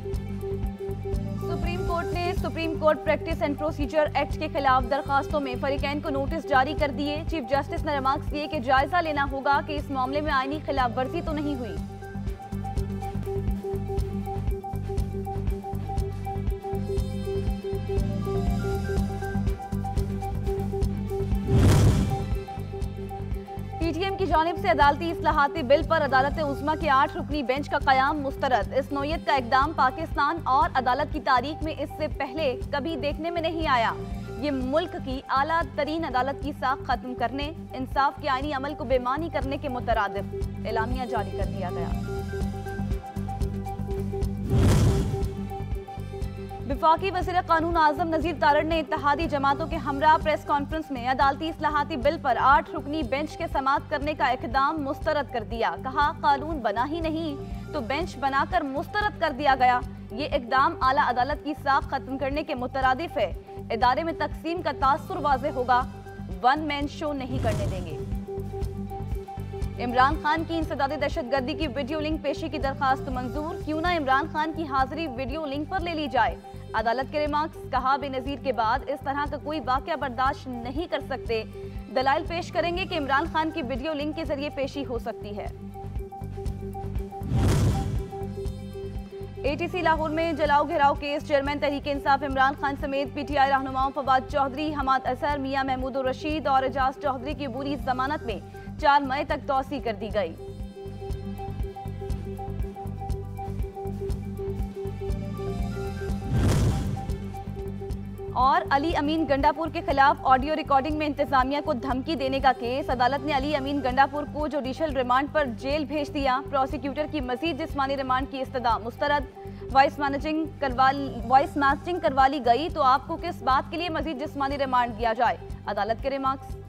Supreme court ने supreme court practice and procedure act के खिलाफ दरखास्तों में फरीकैन को नोटिस जारी कर दिए। चीफ जस्टिस ने रिमार्क्स दिए कि जायजा लेना होगा कि इस मामले में आईनी खिलाफ वर्जी तो नहीं हुई। पीटीएम की जानिब से अदालती इस्लाहाती बिल पर अदालत-ए-उज़्मा के 8 रुकनी बेंच का क़याम मुस्तरद। इस नौयत का इक़दाम पाकिस्तान और अदालत की तारीख में इससे पहले कभी देखने में नहीं आया। ये मुल्क की आला तरीन अदालत की साख खत्म करने, इंसाफ के आईनी अमल को बेमानी करने के मुतरादिफ एलामिया जारी कर दिया गया। वफाकी वज़ीर कानून आज़म नज़ीर तारड़ ने इत्तेहादी जमातों के हमरा प्रेस कॉन्फ्रेंस में अदालती इस्लाहाती बिल पर 8 रुकनी बेंच के समाअत करने का इक़दाम मुस्तरद कर दिया। कहा, कानून बना ही नहीं तो बेंच बनाकर मुस्तरद कर दिया गया। ये इक़दाम आला अदालत की साख खत्म करने के मुतरादिफ है। इदारे में तकसीम का तासुर वाज़ेह होगा। वन मैन शो नहीं करने देंगे। इमरान खान की इंसदादी दहशतगर्दी की वीडियो लिंक पेशी की दरखास्त मंजूर। क्यों ना इमरान खान की हाजिरी वीडियो लिंक पर ले ली जाए। अदालत के रिमार्क्स, कहा, बेनजीर के बाद इस तरह का कोई वाकया बर्दाश्त नहीं कर सकते। दलाइल पेश करेंगे कि इमरान खान की वीडियो लिंक के जरिए पेशी हो सकती है। एटीसी लाहौर में जलाओ घेराव केस, चेयरमैन तहरीक इंसाफ इमरान खान समेत पीटीआई रहनुमाओं फवाद चौधरी, हमाद असर, मियां महमूद रशीद और एजाज चौधरी की बुरी जमानत में 4 मई तक तौसी कर दी गई। और अली अमीन गंडापुर के खिलाफ ऑडियो रिकॉर्डिंग में इंतजामिया को धमकी देने का केस, अदालत ने अली अमीन गंडापुर को जुडिशल रिमांड पर जेल भेज दिया। प्रोसिक्यूटर की मजीद जिस्मानी रिमांड की इस्तदा मुस्तरद। वॉइस मैसेजिंग करवा ली गई तो आपको किस बात के लिए मजीद जिस्मानी रिमांड दिया जाए। अदालत के रिमार्क्स।